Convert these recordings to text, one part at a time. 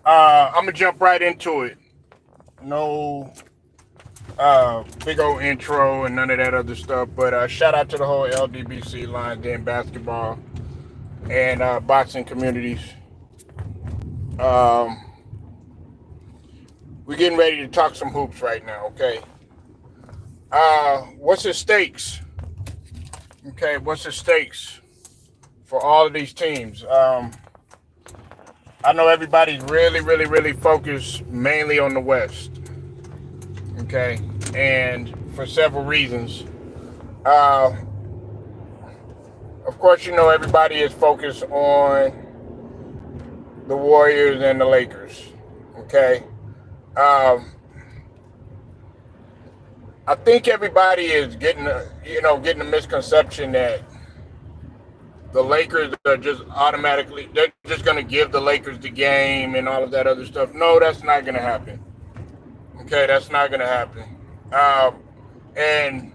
I'm gonna jump right into it. No big old intro and none of that other stuff. But shout out to the whole LDBC Lions Den basketball and boxing communities. Um, we're getting ready to talk some hoops right now. Okay. What's the stakes? Okay, what's the stakes for all of these teams? I know everybody's really focused mainly on the West. Okay, and for several reasons. Uh, of course, everybody is focused on the Warriors and the Lakers. Okay, um, I think everybody is getting a misconception that the Lakers are just automatically they're just going to give the Lakers the game and all of that other stuff. No, that's not going to happen. Okay, that's not going to happen. And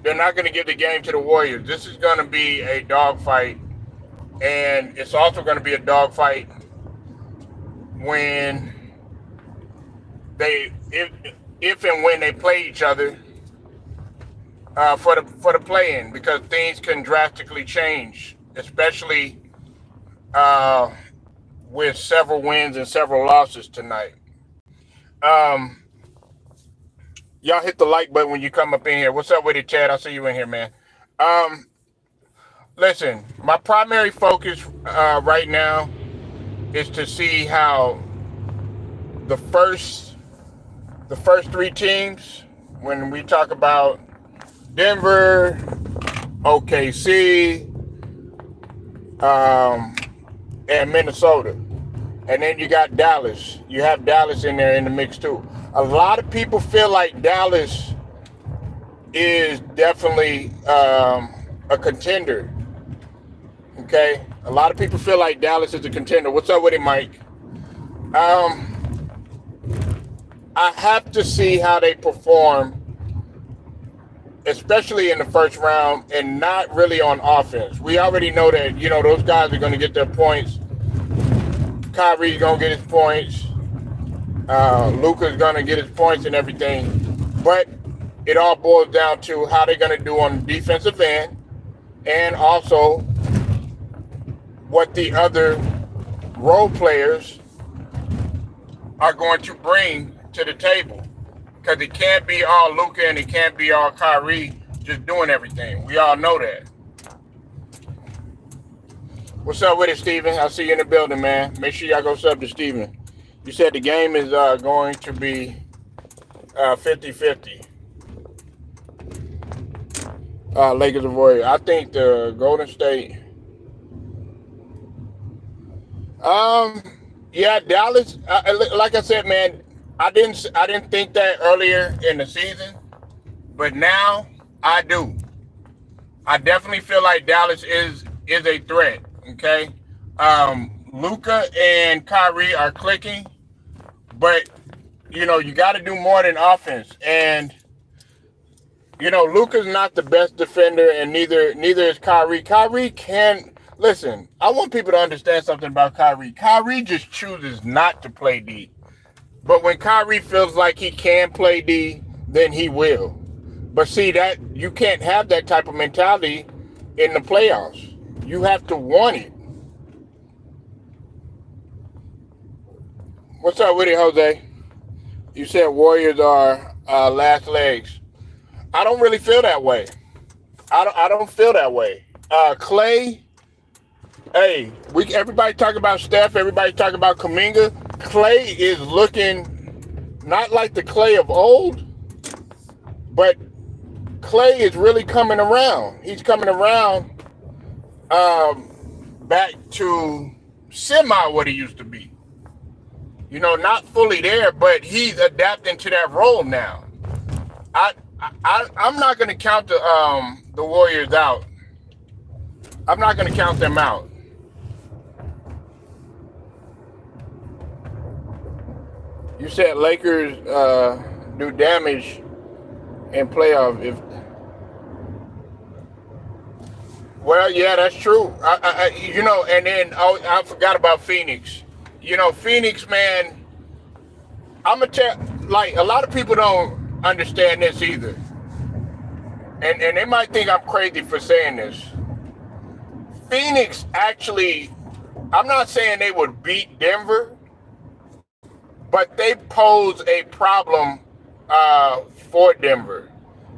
they're not going to give the game to the Warriors. This is going to be a dogfight, and it's also going to be a dogfight when if and when they play each other for the play-in, because things can drastically change, especially with several wins and several losses tonight. Um, y'all hit the like button when you come up in here. What's up with it, Chad? I see you in here, man. Um, listen, my primary focus right now is to see how the first three teams, when we talk about Denver, OKC, and Minnesota, and then you got Dallas. You have Dallas in there in the mix too. A lot of people feel like Dallas is definitely a contender. Okay, a lot of people feel like Dallas is a contender. What's up with it, Mike? I have to see how they perform, especially in the first round, and not really on offense. We already know that, those guys are going to get their points. Kyrie's going to get his points. Luka's going to get his points and everything. But it all boils down to how they're going to do on the defensive end, and also what the other role players are going to bring to the table. Because it can't be all Luka and it can't be all Kyrie just doing everything. We all know that. What's up with it, Steven? I see you in the building, man. Make sure y'all go sub to Steven. You said the game is going to be 50-50. Lakers and Warriors. I think the Golden State. Yeah, Dallas. Like I said, man, I didn't think that earlier in the season, but now I do. I definitely feel like Dallas is a threat. Okay, Luka and Kyrie are clicking, but you got to do more than offense. And Luka's not the best defender, and neither is Kyrie. Kyrie can listen. I want people to understand something about Kyrie. Kyrie just chooses not to play D. But when Kyrie feels like he can play D, then he will. But see, that you can't have that type of mentality in the playoffs. You have to want it. What's up with it, Jose? You said Warriors are last legs. I don't really feel that way. I don't feel that way. Clay, hey, everybody talk about Steph. Everybody talk about Kuminga. Clay is looking not like the Clay of old, but Clay is really coming around. He's coming around back to semi what he used to be. Not fully there, but he's adapting to that role now. I'm not going to count the Warriors out. I'm not going to count them out. You said Lakers do damage in playoff. Well, yeah, that's true. And then I forgot about Phoenix. Phoenix, man, I'm gonna tell, like, a lot of people don't understand this either. And they might think I'm crazy for saying this. Phoenix actually, I'm not saying they would beat Denver, but they pose a problem for Denver.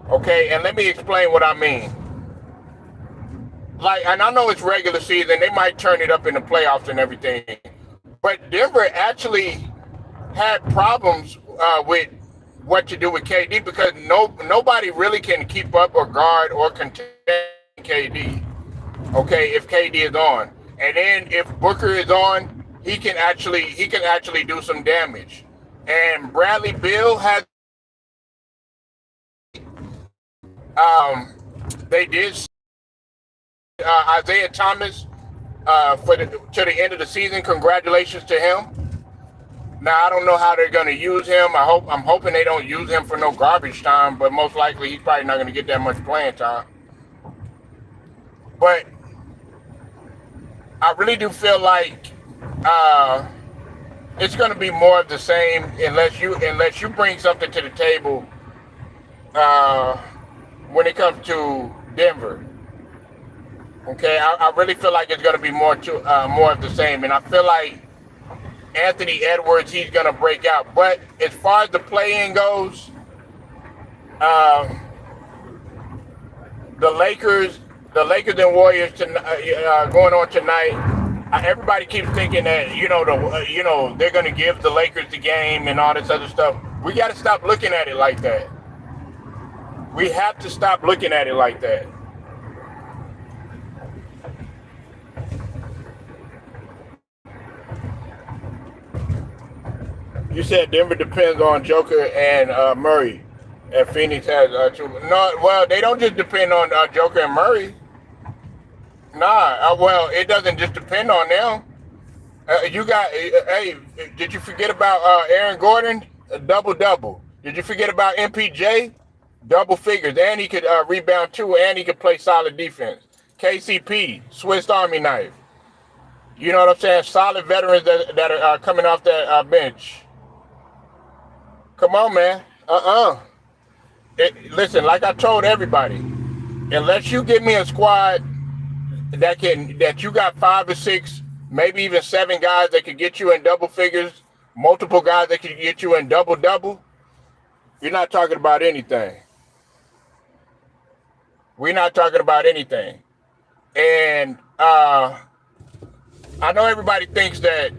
Okay, and let me explain what I mean. Like, and I know it's regular season, they might turn it up in the playoffs and everything, but Denver actually had problems with what to do with KD because nobody really can keep up or guard or contain KD. Okay, if KD is on, and then if Booker is on, he can actually do some damage. And Bradley Beal has they did Isaiah Thomas to the end of the season. Congratulations to him. Now I don't know how they're going to use him. I'm hoping they don't use him for no garbage time, but most likely he's probably not going to get that much playing time. But I really do feel like it's going to be more of the same unless you bring something to the table when it comes to Denver. Okay, I really feel like it's going to be more of the same, and I feel like Anthony Edwards, he's going to break out. But as far as the play-in goes, the Lakers and Warriors going on tonight. Everybody keeps thinking that they're going to give the Lakers the game and all this other stuff. We got to stop looking at it like that. We have to stop looking at it like that. You said Denver depends on Joker and Murray, and Phoenix has two. No, well, they don't just depend on Joker and Murray. Nah, well, it doesn't just depend on them. Hey, did you forget about Aaron Gordon? A double-double. Did you forget about MPJ? Double figures, and he could rebound too, and he could play solid defense. KCP, Swiss Army knife. You know what I'm saying? Solid veterans that are coming off that bench. Come on, man. Listen, like I told everybody, unless you give me a squad that you got 5 or 6, maybe even 7 guys that could get you in double figures, multiple guys that could get you in double-double, you're not talking about anything. We're not talking about anything. And I know everybody thinks that,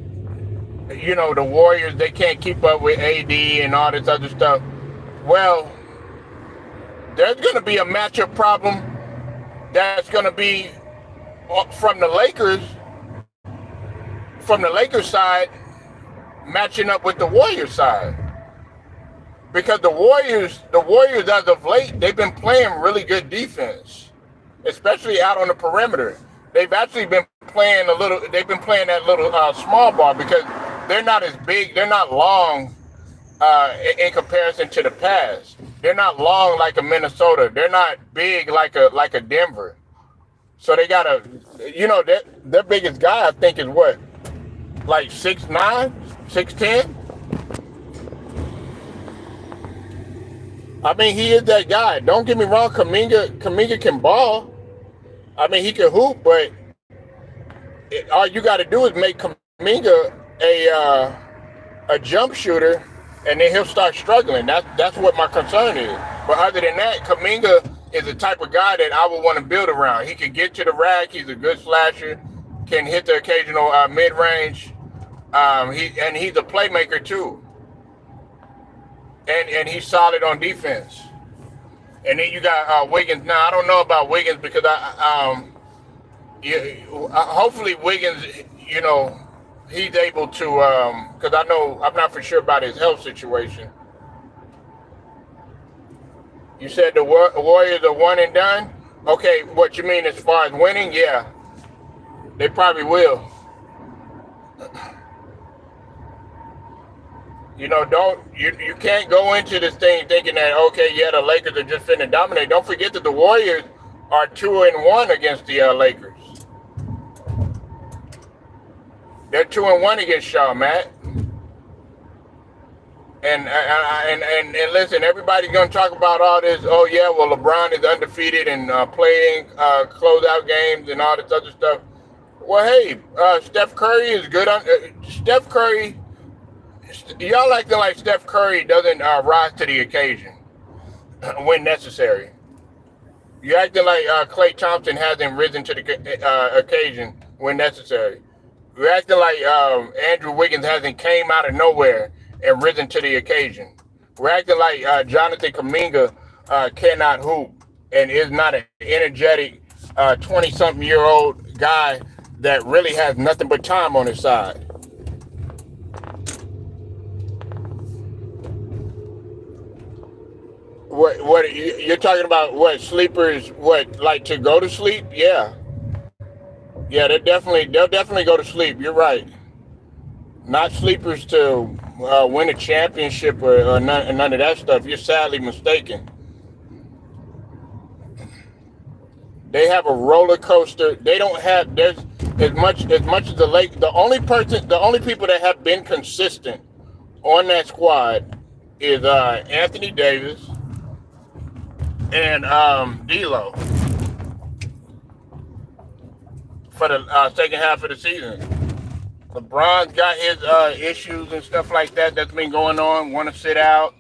the Warriors, they can't keep up with AD and all this other stuff. Well, there's going to be a matchup problem that's going to be from the Lakers side matching up with the Warriors side. Because the Warriors as of late, they've been playing really good defense, especially out on the perimeter. They've actually been playing that little small ball because they're not as big, they're not long in comparison to the past. They're not long like a Minnesota. They're not big like a Denver. So they got their biggest guy, I think, is what? Like 6'9", 6'10"? I mean, he is that guy. Don't get me wrong, Kuminga can ball. I mean, he can hoop, but all you got to do is make Kuminga a jump shooter, and then he'll start struggling. That's what my concern is. But other than that, Kuminga is the type of guy that I would want to build around. He can get to the rack. He's a good slasher. Can hit the occasional mid-range. He's a playmaker too. And he's solid on defense. And then you got Wiggins. Now I don't know about Wiggins because hopefully Wiggins, he's able to, because I'm not for sure about his health situation. You said the Warriors are one and done? Okay, what you mean as far as winning? Yeah, they probably will. You can't go into this thing thinking that, okay, yeah, the Lakers are just finna dominate. Don't forget that the Warriors are 2-1 against the Lakers. They're 2-1 against Shaw, Matt. And listen, everybody's gonna talk about all this. Oh yeah, well LeBron is undefeated and playing closeout games and all this other stuff. Well, hey, Steph Curry is good on Steph Curry. Y'all acting like Steph Curry doesn't rise to the occasion when necessary. You acting like Klay Thompson hasn't risen to the occasion when necessary. You're acting like Andrew Wiggins hasn't came out of nowhere and risen to the occasion. We're acting like Jonathan Kuminga cannot hoop and is not an energetic 20-something-year-old guy that really has nothing but time on his side. What you're talking about? What sleepers? What, like to go to sleep? Yeah, yeah. They'll definitely go to sleep. You're right. Not sleepers to win a championship or none of that stuff. You're sadly mistaken. They have a roller coaster. They don't have there's as much as the only people that have been consistent on that squad is Anthony Davis and D'Lo for the second half of the season. LeBron's got his issues and stuff like that that's been going on. Want to sit out.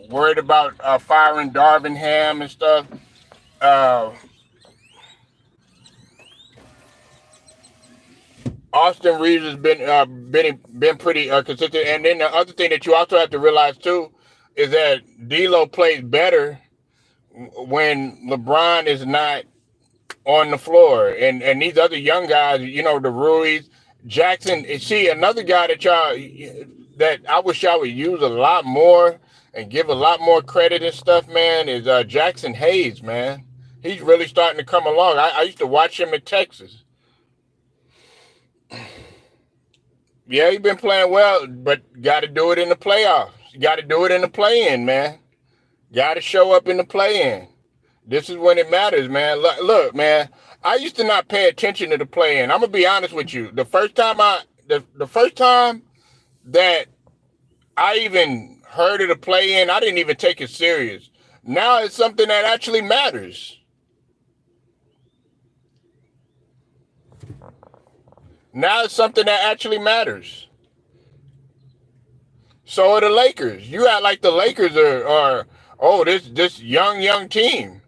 Worried about firing Darvin Ham and stuff. Uh, Austin Reeves has been pretty consistent. And then the other thing that you also have to realize too is that D'Lo plays better when LeBron is not on the floor, and these other young guys, the Ruiz, Jackson. See, another guy that I wish y'all would use a lot more and give a lot more credit and stuff, man, is Jackson Hayes, man. He's really starting to come along. I used to watch him in Texas. Yeah, he's been playing well, but got to do it in the playoffs. You got to do it in the play-in, man. Got to show up in the play-in. This is when it matters, man. Look, man, I used to not pay attention to the play-in. I'm gonna be honest with you. The first time that I even heard of the play-in, I didn't even take it serious. Now it's something that actually matters. Now it's something that actually matters. So are the Lakers. You act like the Lakers are this young team.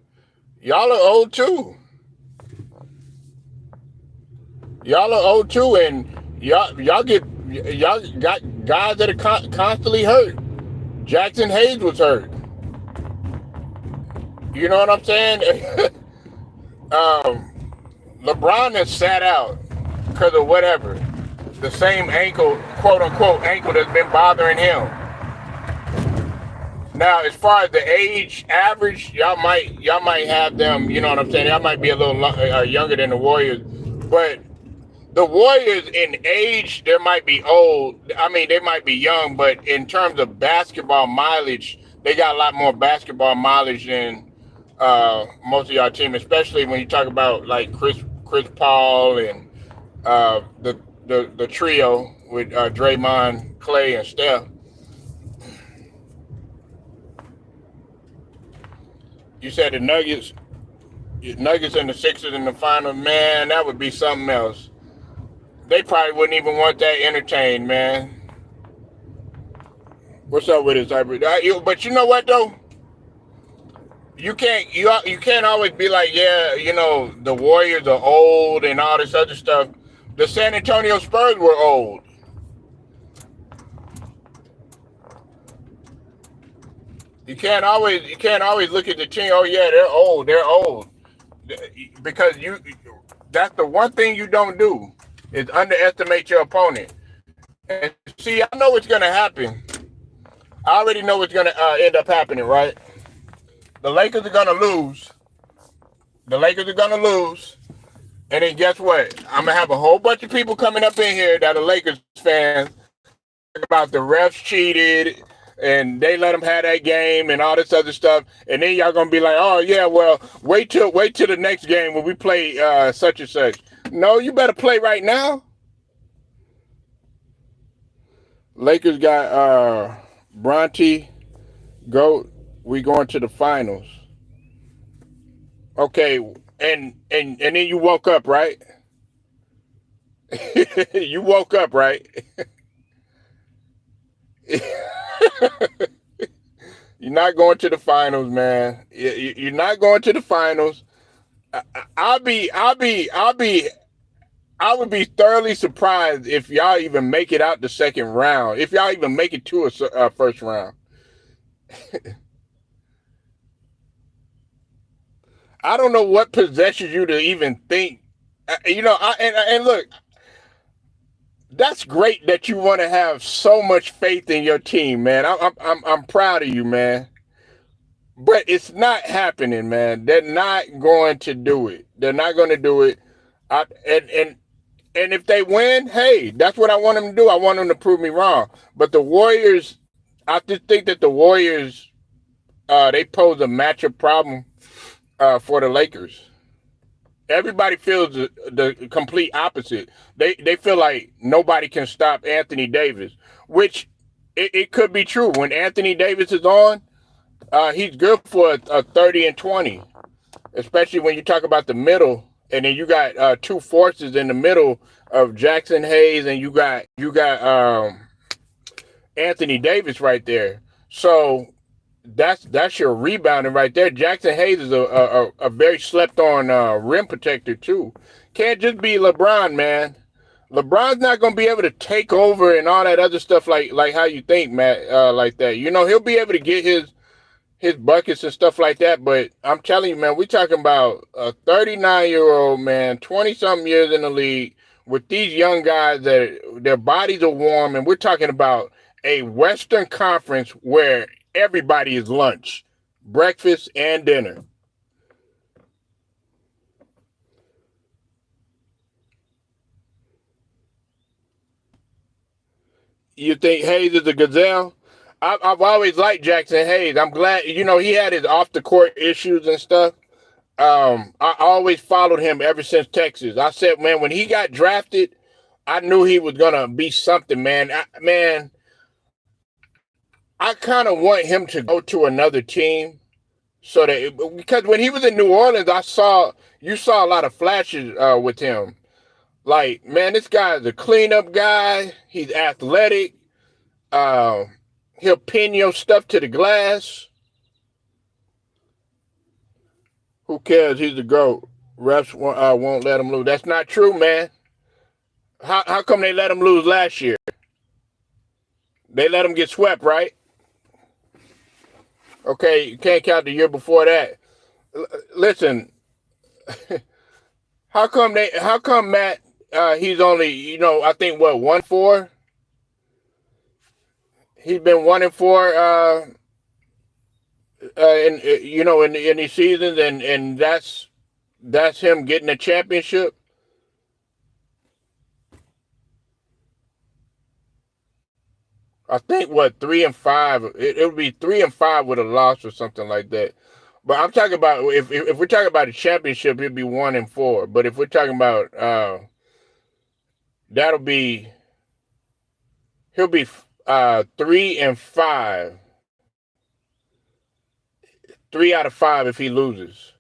Y'all are old too. Y'all are old too, and y'all got guys that are constantly hurt. Jackson Hayes was hurt. You know what I'm saying? LeBron has sat out because of whatever. The same ankle, quote unquote, ankle that's been bothering him. Now, as far as the age average, y'all might have them. You know what I'm saying? Y'all might be a little younger than the Warriors, but the Warriors in age, they might be old. I mean, they might be young, but in terms of basketball mileage, they got a lot more basketball mileage than most of y'all team, especially when you talk about like Chris Paul and the trio with Draymond, Klay, and Steph. You said the Nuggets and the Sixers in the final, man, that would be something else. They probably wouldn't even want that entertained, man. What's up with this hybrid? But you know what though? You can't always be like, yeah, the Warriors are old and all this other stuff. The San Antonio Spurs were old. You can't always look at the team. Oh yeah, they're old, because that's the one thing you don't do is underestimate your opponent. And see, I know what's gonna happen. I already know what's gonna end up happening, right? The Lakers are gonna lose. And then guess what? I'm gonna have a whole bunch of people coming up in here that are Lakers fans about the refs cheated and they let them have that game and all this other stuff. And then y'all gonna be like, oh yeah, well, wait till the next game when we play such and such. No, you better play right now. Lakers got Bronte, Goat. We going to the finals. Okay, and then you woke up, right? You woke up, right? You're not going to the finals, man. You're not going to the finals. I would be thoroughly surprised if y'all even make it out the second round. If y'all even make it to a first round. I don't know what possesses you to even think. And look, that's great that you want to have so much faith in your team, man. I'm proud of you, man. But it's not happening, man. They're not going to do it. They're not going to do it. I, and if they win, hey, that's what I want them to do. I want them to prove me wrong. But the Warriors, I just think that the Warriors, they pose a matchup problem for the Lakers. Everybody feels the complete opposite. They feel like nobody can stop Anthony Davis, which it could be true. When Anthony Davis is on, he's good for a 30 and 20, especially when you talk about the middle, and then you got two forces in the middle of Jackson Hayes, and you got Anthony Davis right there. So that's your rebounding right there. Jackson Hayes is a very slept on rim protector too. Can't just be LeBron, man. LeBron's not gonna be able to take over and all that other stuff like how you think, Matt. Like that, he'll be able to get his buckets and stuff like that. But I'm telling you, man, we're talking about a 39-year-old man, 20-something years in the league, with these young guys that their bodies are warm, and we're talking about a Western Conference where everybody is lunch, breakfast, and dinner. You think Hayes is a gazelle? I've always liked Jackson Hayes. I'm glad, he had his off the court issues and stuff. I always followed him ever since Texas. I said, man, when he got drafted, I knew he was gonna be something, man. I kind of want him to go to another team so that because when he was in New Orleans, you saw a lot of flashes with him. Like, man, this guy is a cleanup guy. He's athletic. Uh, he'll pin your stuff to the glass. Who cares? He's the GOAT. Refs won't let him lose. That's not true, man. How come they let him lose last year? They let him get swept, right? Okay, you can't count the year before that. Listen, how come Matt, he's only, I think what, 1-4? He's been 1-4, in these seasons, and that's him getting a championship. I think what 3-5. It would be 3-5 with a loss or something like that. But I'm talking about if we're talking about a championship, it'd be 1-4. But if we're talking about that'll be he'll be 3-5. 3 out of 5 if he loses.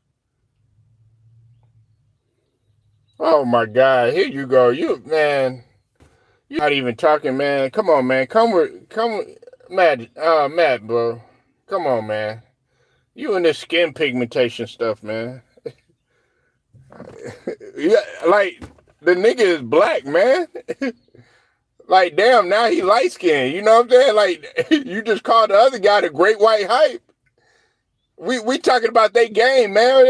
Oh my God! Here you go, you man. You're not even talking, man. Come on, man. Matt, bro. Come on, man. You and this skin pigmentation stuff, man. Yeah, like the nigga is black, man. Like, damn, now he light skinned. You know what I'm saying? Like, you just called the other guy the great white hype. We talking about that game, man.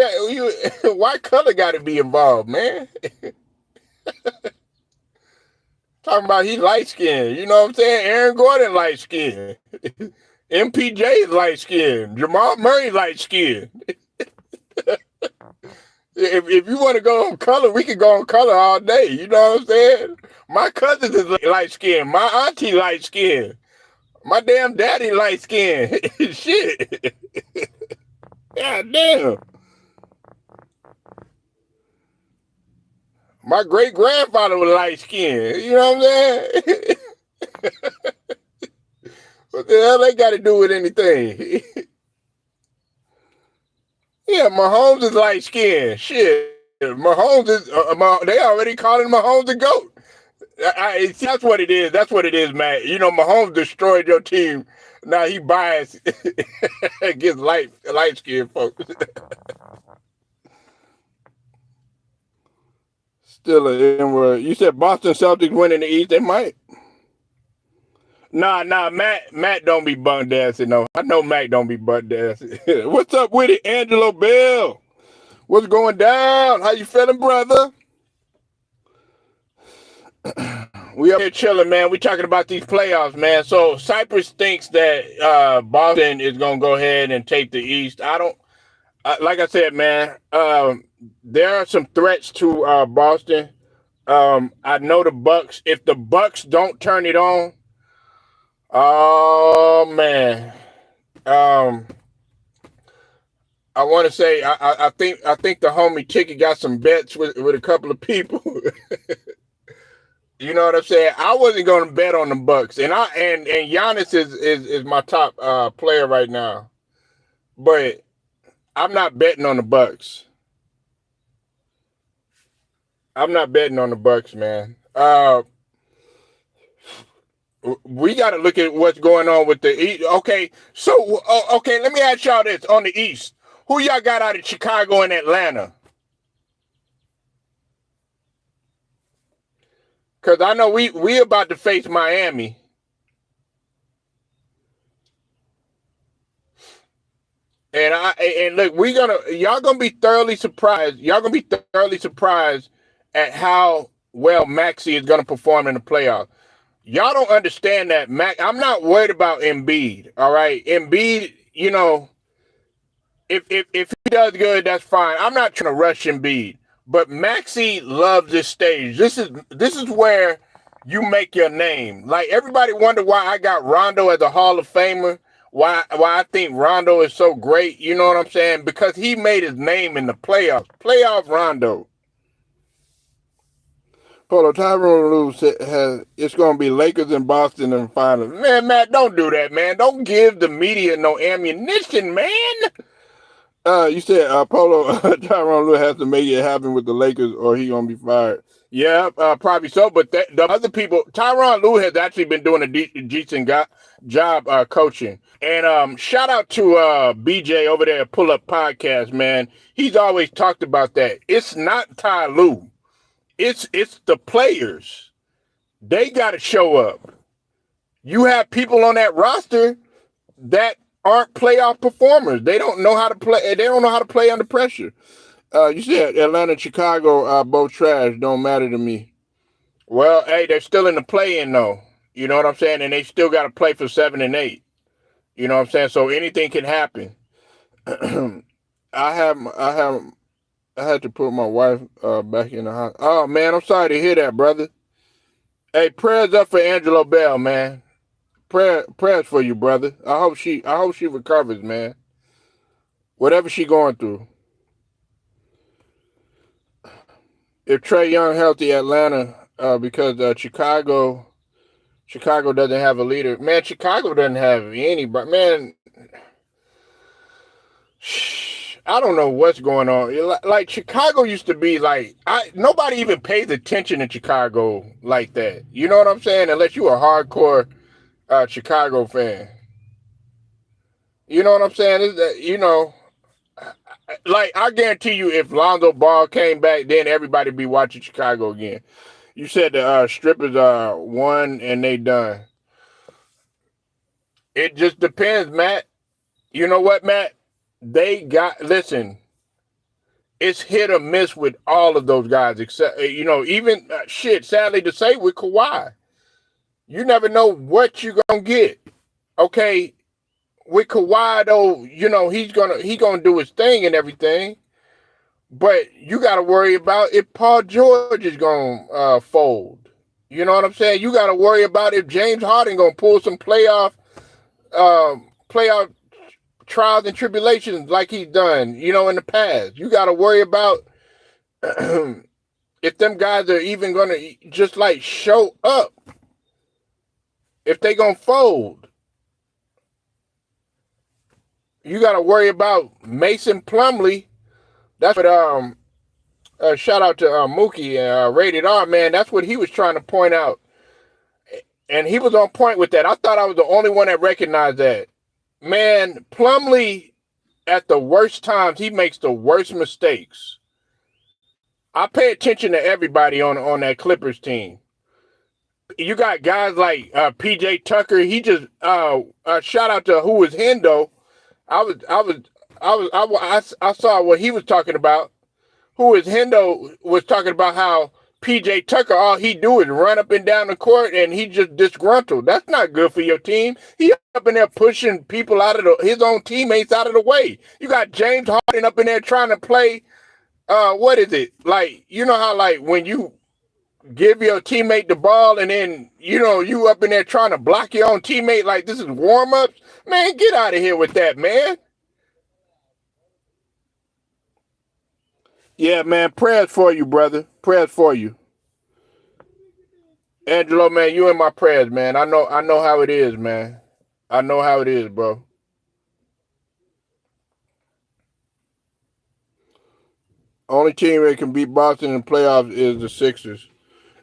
Why color got to be involved, man? Talking about he light skinned. You know what I'm saying? Aaron Gordon light skinned. MPJ is light skinned. Jamal Murray light skinned. If you want to go on color, we can go on color all day. You know what I'm saying? My cousin is light skinned. My auntie light skinned. My damn daddy light skinned. Shit. God damn. My great grandfather was light skinned. You know what I'm saying? What the hell they got to do with anything? Yeah, Mahomes is light skinned. Shit, Mahomes is. They already calling Mahomes the GOAT. That's what it is. That's what it is, man. You know, Mahomes destroyed your team. Now he biased against light skinned folks. Still an N-word. You said Boston Celtics win in the East. They might. Nah, Matt don't be bum dancing, no. I know Matt don't be bum dancing. What's up with it, Angelo Bell? What's going down? How you feeling, brother? We up here chilling, man. We talking about these playoffs, man. So Cypress thinks that Boston is gonna go ahead and take the East. I don't. Like I said, man. There are some threats to Boston. I know the Bucks. If the Bucks don't turn it on, oh man. I want to say I think the homie Ticket got some bets with a couple of people. You know what I'm saying? I wasn't going to bet on the Bucks, and Giannis is my top player right now, but I'm not betting on the Bucks. I'm not betting on the Bucks, man. We got to look at what's going on with the East. Okay, so okay, let me ask y'all this on the East: who y'all got out of Chicago and Atlanta? Because I know we about to face Miami. And look, y'all gonna be thoroughly surprised. Y'all gonna be thoroughly surprised at how well Maxey is gonna perform in the playoffs. Y'all don't understand that, I'm not worried about Embiid. All right, Embiid, you know, if he does good, that's fine. I'm not trying to rush Embiid. But Maxey loves this stage. This is where you make your name. Like, everybody wonder why I got Rondo as a Hall of Famer, why I think Rondo is so great. You know what I'm saying? Because he made his name in the playoffs. Playoff Rondo. Polo Tyronn Lue it's going to be Lakers and Boston in the finals. Man, Matt, don't do that, man. Don't give the media no ammunition, man. You said Polo Tyronn Lue has to make it happen with the Lakers, or he gonna be fired. Yeah, probably so. But the other people, Tyronn Lue has actually been doing a decent job coaching. And shout out to BJ over there at Pull Up Podcast, man. He's always talked about that. It's not Ty Lue. It's the players. They got to show up. You have people on that roster that aren't playoff performers. They don't know how to play. They don't know how to play under pressure. You said Atlanta and Chicago both trash. Don't matter to me. Well, hey, they're still in the play-in though. You know what I'm saying? And they still got to play for 7 and 8. You know what I'm saying? So anything can happen. I had to put my wife back in the house. Oh man, I'm sorry to hear that, brother. Hey, prayers up for Angelo Bell, man. Prayers for you, brother. I hope she recovers, man. Whatever she going through. If Trae Young healthy, Atlanta, because Chicago doesn't have a leader. Man, Chicago doesn't have anybody. Man, I don't know what's going on. Like, Chicago used to be like, nobody even pays attention to Chicago like that. You know what I'm saying? Unless you're a hardcore Chicago fan. You know what I'm saying? Is that, you know, like, I guarantee you, if Lonzo Ball came back, then everybody be watching Chicago again. You said the strippers won and they done. It just depends, Matt. You know what, Matt? Listen, it's hit or miss with all of those guys, except, you know, even, sadly to say, with Kawhi. You never know what you're going to get. Okay, with Kawhi, though, you know, he's gonna do his thing and everything. But you got to worry about if Paul George is going to fold. You know what I'm saying? You got to worry about if James Harden going to pull some playoff trials and tribulations like he's done, you know, in the past. You got to worry about if them guys are even going to just like show up. If they going to fold. you got to worry about Mason Plumlee. That's what shout out to Mookie Rated R, man. That's what he was trying to point out, and he was on point with that. I thought I was the only one that recognized that. Man, Plumlee at the worst times, he makes the worst mistakes. I pay attention to everybody on that Clippers team. You got guys like PJ Tucker. He just shout out to who was Hendo. I saw what he was talking about. Who is Hendo was talking about how PJ Tucker, all he do is run up and down the court and he just disgruntled. That's not good for your team. He up in there pushing people out of his own teammates out of the way. You got James Harden up in there trying to play. What is it? Like, you know how like when you give your teammate the ball and then, you know, you up in there trying to block your own teammate like this is warm-ups? Man, get out of here with that, man. Yeah, man, prayers for you, brother. Prayers for you. Angelo, man, you in my prayers, man. I know how it is, man. I know how it is, bro. Only team that can beat Boston in the playoffs is the Sixers.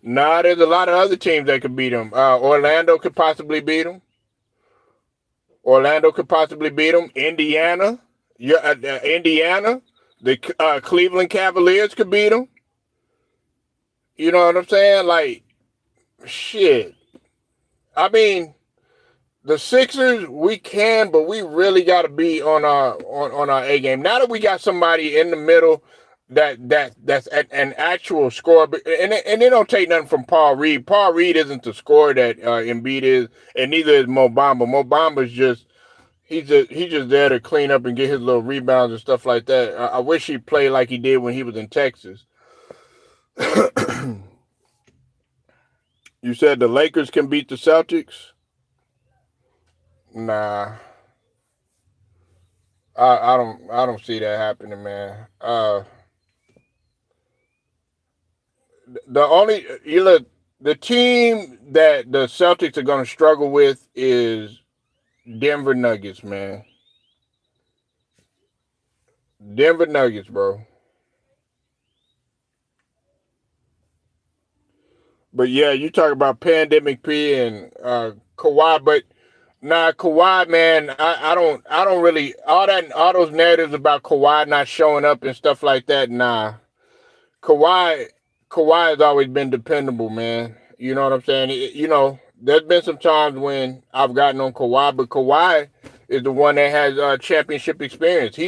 Nah, there's a lot of other teams that could beat them. Orlando could possibly beat them. Indiana. Yeah, Indiana. The Cleveland Cavaliers could beat them. You know what I'm saying? Like, shit. I mean, the Sixers, we can, but we really got to be on our A game. Now that we got somebody in the middle that's an actual scorer, and they don't take nothing from Paul Reed. Paul Reed isn't the scorer that Embiid is, and neither is Mo Bamba. Mo Bamba's just he's just there to clean up and get his little rebounds and stuff like that. I wish he played like he did when he was in Texas. You said the Lakers can beat the Celtics? Nah. I don't see that happening, man. The team that the Celtics are gonna struggle with is Denver Nuggets, man. Denver Nuggets, bro. But yeah, you talk about Pandemic P and Kawhi, but nah, Kawhi, man, I don't really all those narratives about Kawhi not showing up and stuff like that. Nah, Kawhi has always been dependable, man. You know what I'm saying? There's been some times when I've gotten on Kawhi, but Kawhi is the one that has championship experience.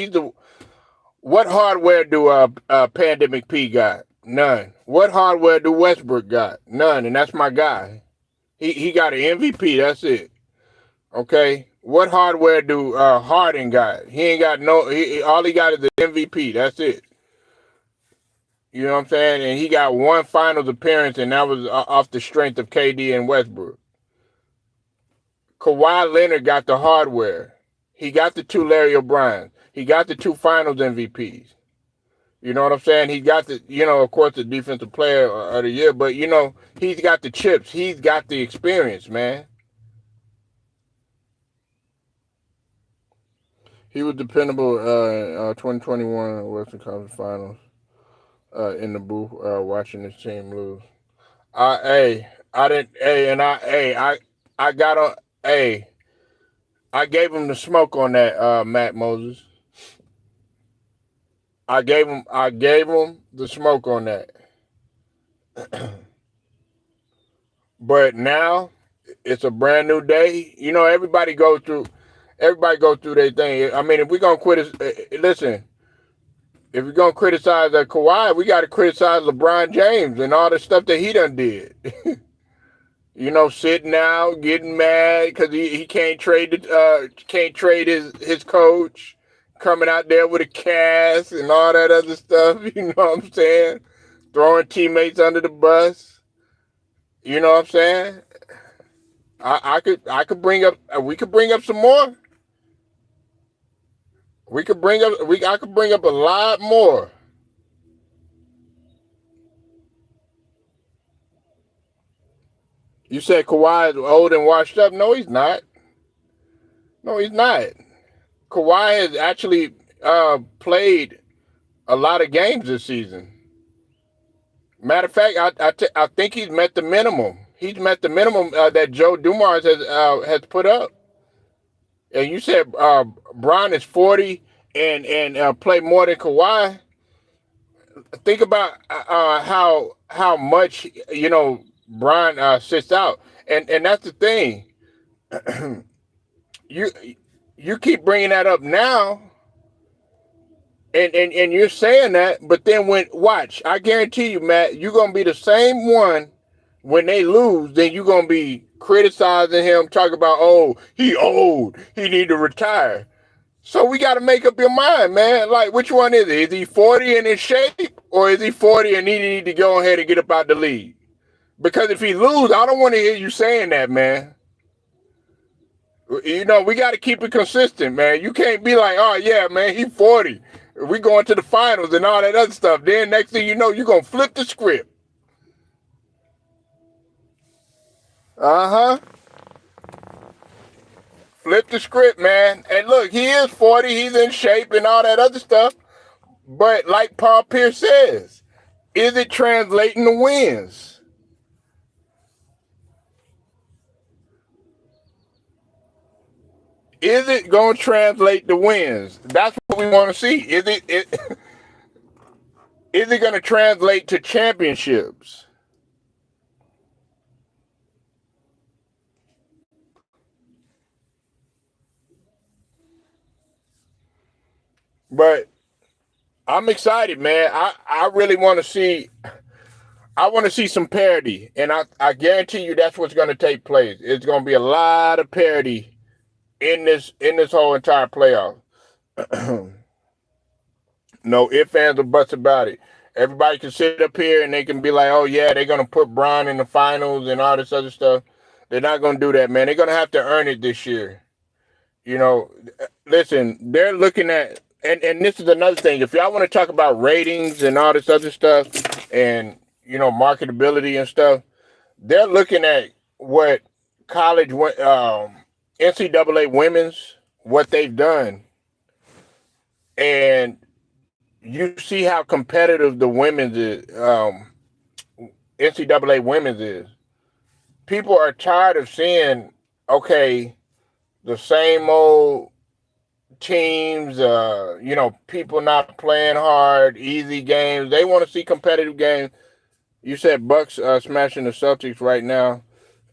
What hardware do Pandemic P got? None. What hardware do Westbrook got? None. And that's my guy. He got an MVP. That's it. Okay. What hardware do Harden got? He ain't got all he got is the MVP. That's it. You know what I'm saying? And he got one finals appearance, and that was off the strength of KD and Westbrook. Kawhi Leonard got the hardware. He got the 2 Larry O'Briens. He got the 2 finals MVPs. You know what I'm saying? He got of course, the defensive player of the year, but, he's got the chips. He's got the experience, man. He was dependable in 2021 Western Conference Finals in the booth watching his team lose. I gave him the smoke on that, Matt Moses. I gave him the smoke on that. But now it's a brand new day. Everybody go through their thing. I mean, if we're gonna listen, if we're gonna criticize Kawhi, we gotta criticize LeBron James and all the stuff that he done did. Sitting out, getting mad because he can't trade his coach. Coming out there with a cast and all that other stuff, you know what I'm saying? Throwing teammates under the bus. You know what I'm saying? I could bring up we could bring up some more. I could bring up a lot more. You said Kawhi is old and washed up. No, he's not. Kawhi has actually played a lot of games this season. Matter of fact, I think he's met the minimum. He's met the minimum that Joe Dumars has put up. And you said Bron is 40 and play more than Kawhi. Think about how much Bron sits out, and that's the thing. you you keep bringing that up now, and you're saying that, but then when watch, I guarantee you, Matt, you're gonna be the same one when they lose. Then you're gonna be criticizing him, talking about, oh, he old, he need to retire. So we got to make up your mind, man. Like, which one is it? Is he 40 and in shape, or is he 40 and he need to go ahead and get up out the league? Because if he lose, I don't want to hear you saying that, man. You know, we got to keep it consistent, man. You can't be like, oh, yeah, man, he's 40. We going to the finals and all that other stuff. Then next thing you know, you're going to flip the script. Uh-huh. Flip the script, man. And look, he is 40. He's in shape and all that other stuff. But like Paul Pierce says, is it translating to wins? Is it going to translate to wins? That's what we want to see. Is it going to translate to championships? But I'm excited, man. I really want to see. I want to see some parity, and I guarantee you that's what's going to take place. It's going to be a lot of parity in this whole entire playoff. No ifs, ands, or buts about it. Everybody can sit up here and they can be like, oh, yeah, they're going to put Bron in the finals and all this other stuff. They're not going to do that, man. They're going to have to earn it this year. You know, listen, they're looking at, and this is another thing. If y'all want to talk about ratings and all this other stuff and, marketability and stuff, they're looking at what college, NCAA women's, what they've done. And you see how competitive the women's is, NCAA women's is. People are tired of seeing, okay, the same old teams, people not playing hard, easy games. They want to see competitive games. You said Bucks smashing the Celtics right now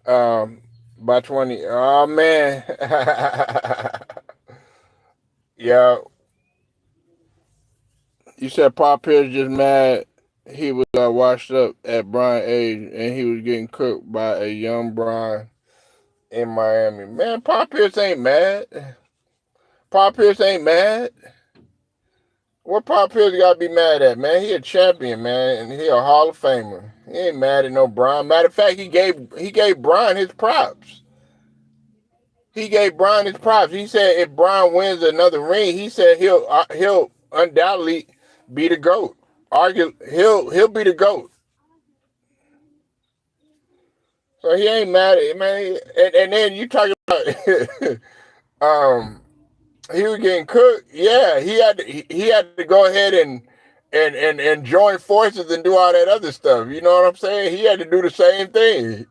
by 20. Oh, man. Yeah. You said Paul Pierce just mad he was washed up at Bron age and he was getting cooked by a young Bron in Miami. Man, Paul Pierce ain't mad. Paul Pierce ain't mad. What Paul Pierce got to be mad at, man? He a champion, man, and he a Hall of Famer. He ain't mad at no Bron. Matter of fact, he gave Bron his props. He gave Bron his props. He said if Bron wins another ring, he said he'll undoubtedly be the GOAT. He'll be the GOAT. So he ain't mad at it, man. And then you talking about he was getting cooked. Yeah, he had to go ahead and join forces and do all that other stuff. You know what I'm saying? He had to do the same thing.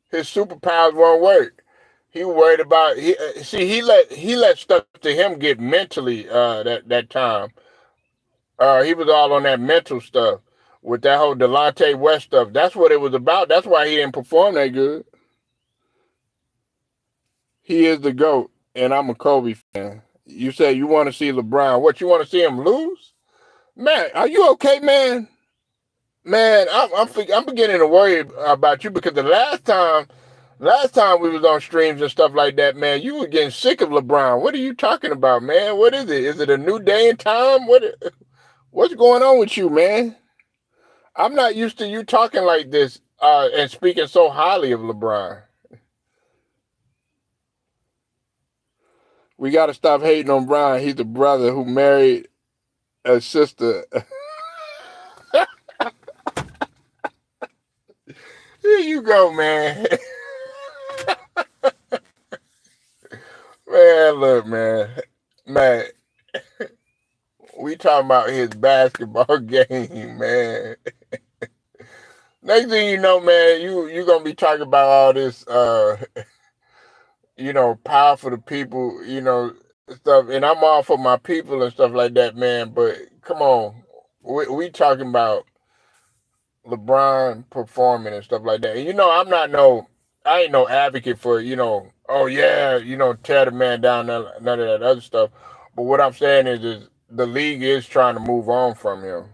His superpowers won't work. He worried about he let stuff to him get mentally that time. He was all on that mental stuff with that whole Delonte West stuff. That's what it was about. That's why he didn't perform that good. He is the GOAT, and I'm a Kobe fan. You say you want to see LeBron. What, you want to see him lose? Man, are you okay, man? Man, I'm beginning to worry about you because the last time we was on streams and stuff like that, man, you were getting sick of LeBron. What are you talking about, man? What is it? Is it a new day and time? What's going on with you, man? I'm not used to you talking like this and speaking so highly of LeBron. We got to stop hating on Brian. He's the brother who married a sister. Here you go, man. look, man, we talking about his basketball game, man. Next thing you know, man, you gonna be talking about all this, power for the people, stuff, and I'm all for my people and stuff like that, man. But come on, we talking about LeBron performing and stuff like that. And I ain't no advocate for, oh yeah, tear the man down, none of that other stuff. But what I'm saying is the league is trying to move on from him.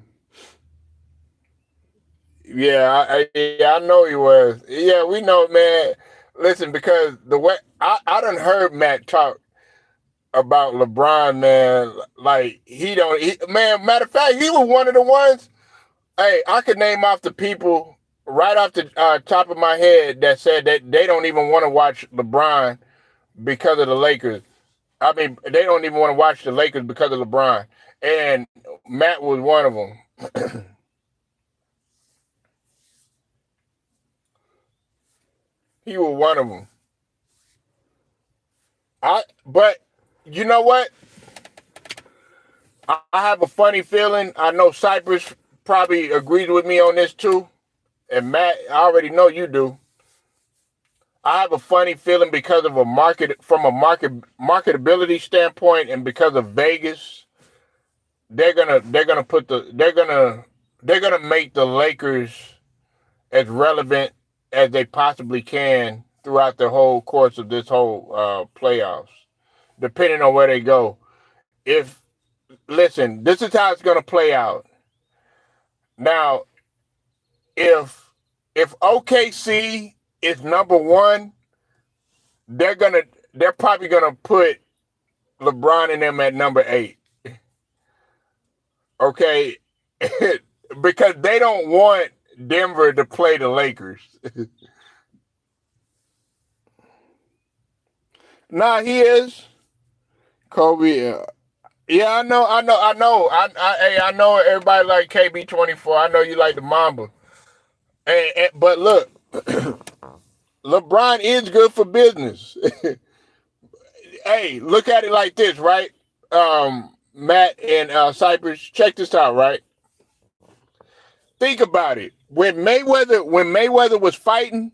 Yeah, I know he was. Yeah, we know, man. Listen, because the way I done heard Matt talk about LeBron, man, like man, matter of fact, he was one of the ones. Hey, I could name off the people right off the top of my head that said that they don't even want to watch LeBron because of the Lakers. I mean, they don't even want to watch the Lakers because of LeBron. And Matt was one of them. He was one of them. But you know what? I have a funny feeling. I know Cypress probably agrees with me on this too. And Matt, I already know you do. I have a funny feeling because of from a marketability standpoint, and because of Vegas, they're gonna make the Lakers as relevant as they possibly can throughout the whole course of this whole playoffs, depending on where they go. Listen, this is how it's gonna play out. Now, if OKC is number one, they're probably gonna put LeBron and them at number 8. Okay, because they don't want Denver to play the Lakers. Nah, he is Kobe. Yeah, I know. I know everybody like KB24. I know you like the Mamba. But look, LeBron is good for business. Hey, look at it like this, right? Matt and Cypress, check this out, right? Think about it. When Mayweather was fighting,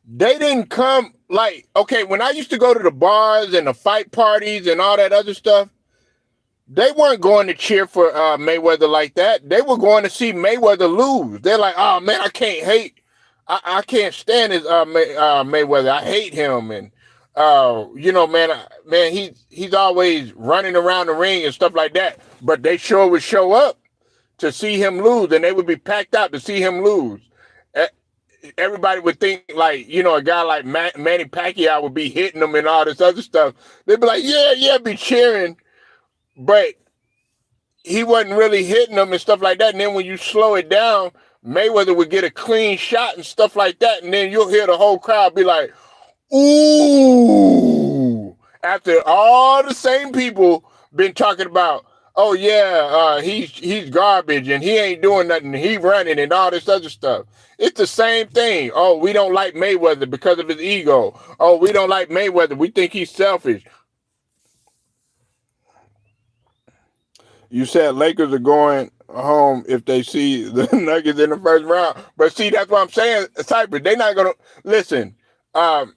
they didn't come when I used to go to the bars and the fight parties and all that other stuff, they weren't going to cheer for Mayweather like that. They were going to see Mayweather lose. They're like, oh man, I can't stand his Mayweather. I hate him, and he's always running around the ring and stuff like that. But they sure would show up to see him lose, and they would be packed out to see him lose. Everybody would think a guy like Manny Pacquiao would be hitting them and all this other stuff. They'd be like, yeah, be cheering. But he wasn't really hitting them and stuff like that. And then when you slow it down, Mayweather would get a clean shot and stuff like that. And then you'll hear the whole crowd be like, ooh. After all the same people been talking about, oh yeah, he's garbage and he ain't doing nothing. He running and all this other stuff. It's the same thing. Oh, we don't like Mayweather because of his ego. Oh, we don't like Mayweather. We think he's selfish. You said Lakers are going home if they see the Nuggets in the first round. But see, that's what I'm saying, Cypress. They're not going to listen. And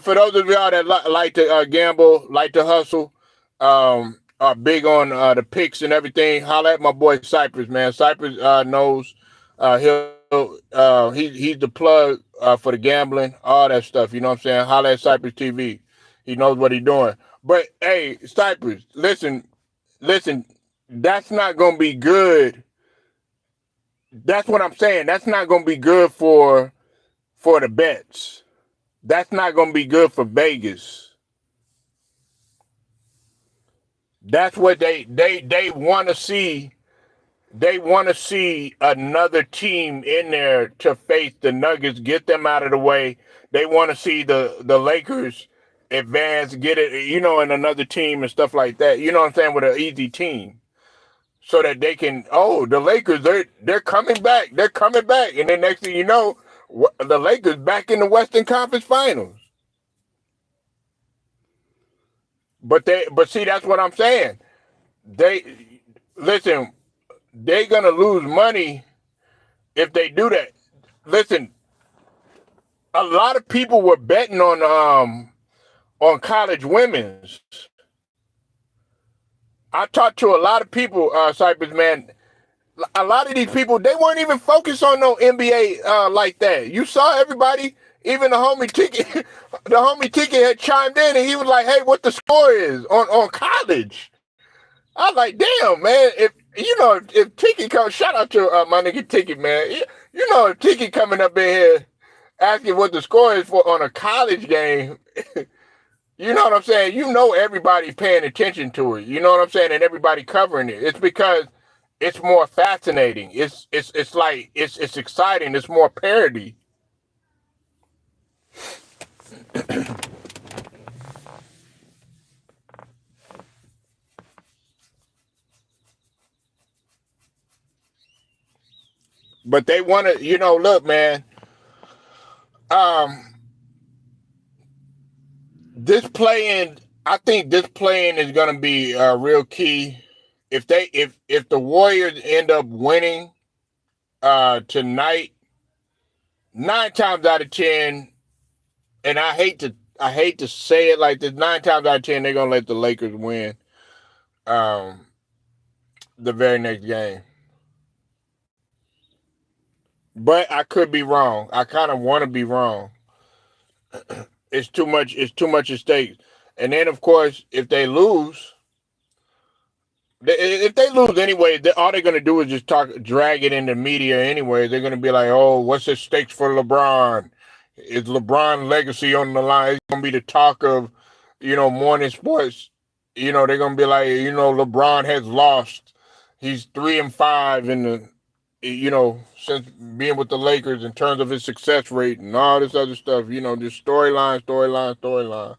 for those of y'all that like to gamble, like to hustle, are big on the picks and everything, holla at my boy Cypress, man. Cypress knows he's the plug for the gambling, all that stuff. You know what I'm saying? Holla at Cypress TV. He knows what he's doing. But hey, Cypress, listen. That's not going to be good. That's what I'm saying. That's not going to be good for the bets. That's not going to be good for Vegas. That's what they want to see. They want to see another team in there to face the Nuggets, get them out of the way. They want to see the Lakers advance, get it, in another team and stuff like that. You know what I'm saying? With an easy team. So that they can, the Lakers, they're coming back. They're coming back. And then next thing you know, the Lakers back in the Western Conference Finals. But see, that's what I'm saying. They listen. They're gonna lose money if they do that. Listen, a lot of people were betting on college women's. I talked to a lot of people, Cypress man. A lot of these people, they weren't even focused on no NBA like that. You saw everybody, even the homie Ticket, the homie Ticket had chimed in and he was like, "Hey, what the score is on college?" I was like, "Damn, man! If Ticket comes, shout out to my nigga Ticket, man. If Ticket coming up in here asking what the score is for on a college game." You know what I'm saying? Everybody's paying attention to it. You know what I'm saying? And everybody covering it. It's because it's more fascinating. It's like it's exciting. It's more parody. But they want to, look, man. Um, I think this playing is going to be real key. If the Warriors end up winning tonight, 9 times out of 10, and I hate to say it like this, 9 times out of 10 they're gonna let the Lakers win the very next game. But I could be wrong. I kind of want to be wrong. It's too much at stake. And then of course, if they lose anyway, all they're gonna do is just drag it in the media anyway. They're gonna be like, "Oh, what's the stakes for LeBron? Is LeBron legacy on the line?" It's gonna be the talk of, morning sports. They're gonna be like, LeBron has lost. He's 3-5 in the, since being with the Lakers in terms of his success rate and all this other stuff. Just storyline.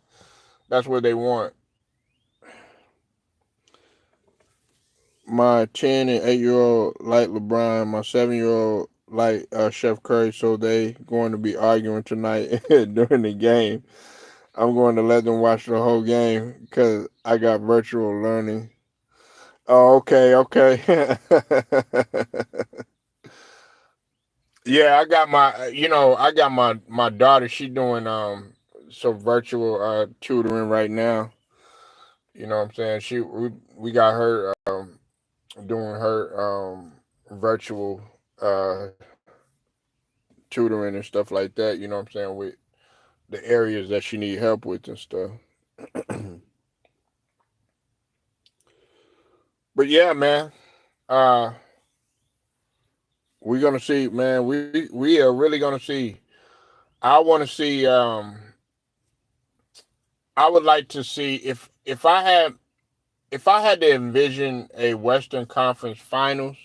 That's what they want. My 10 and 8-year-old like LeBron. My 7-year-old like Chef Curry. So they going to be arguing tonight during the game. I'm going to let them watch the whole game because I got virtual learning. Oh, okay. Yeah, I got my daughter. She doing some virtual tutoring right now. You know what I'm saying? We got her doing her virtual tutoring and stuff like that. You know what I'm saying, with the areas that she need help with and stuff. But yeah, man, we're gonna see, man. We are really gonna see. I want to see. I would like to see if I had to envision a Western Conference Finals.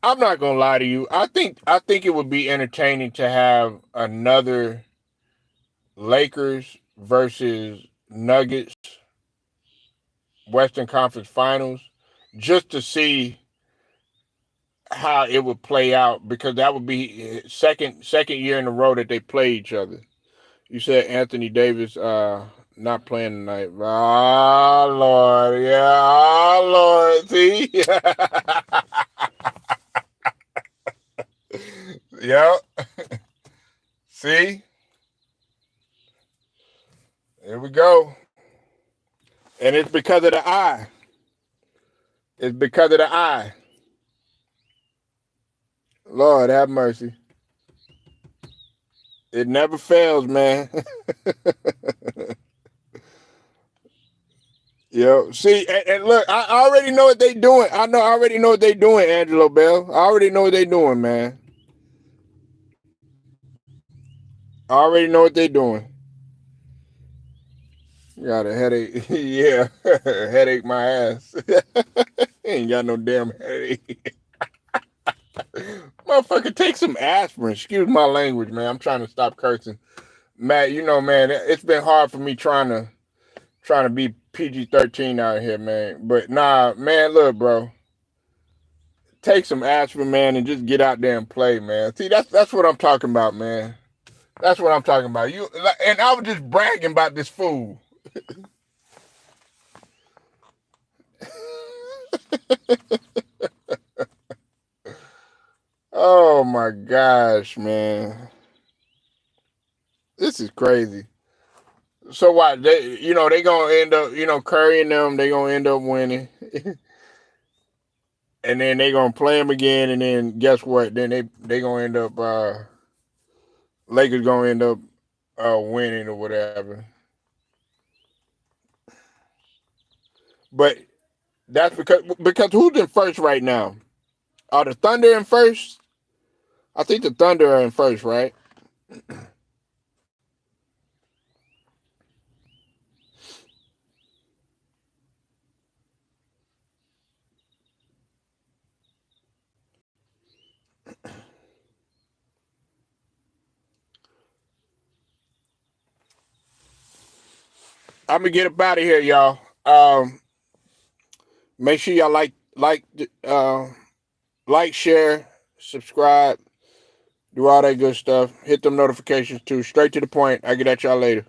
I'm not gonna lie to you. I think it would be entertaining to have another Lakers versus Nuggets Western Conference Finals, just to see how it would play out, because that would be second year in a row that they play each other. You said Anthony Davis not playing tonight. Oh Lord, yeah, oh Lord, see. Yep. See? Here we go. And it's because of the eye. It's because of the eye. Lord have mercy. It never fails, man. Yo, see, and look, I already know what they doing. I already know what they doing, Angelo Bell. I already know what they doing, man. I already know what they doing. Got a headache. Yeah, headache my ass. Ain't got no damn headache. Motherfucker, take some aspirin. Excuse my language, man. I'm trying to stop cursing. Matt, man, it's been hard for me trying to be PG-13 out here, man. But nah, man, look, bro. Take some aspirin, man, and just get out there and play, man. See, that's what I'm talking about, man. That's what I'm talking about. And I was just bragging about this fool. Oh my gosh, man. This is crazy. So what they they gonna end up, Curry and them, they gonna end up winning. And then they gonna play them again, and then guess what? Then they gonna end up Lakers gonna end up winning or whatever. But that's because who's in first right now? Are the Thunder in first? I think the Thunder are in first, right? I'm gonna get up out of here, y'all. Make sure y'all like, share, subscribe, do all that good stuff. Hit them notifications too. Straight to the point. I get at y'all later.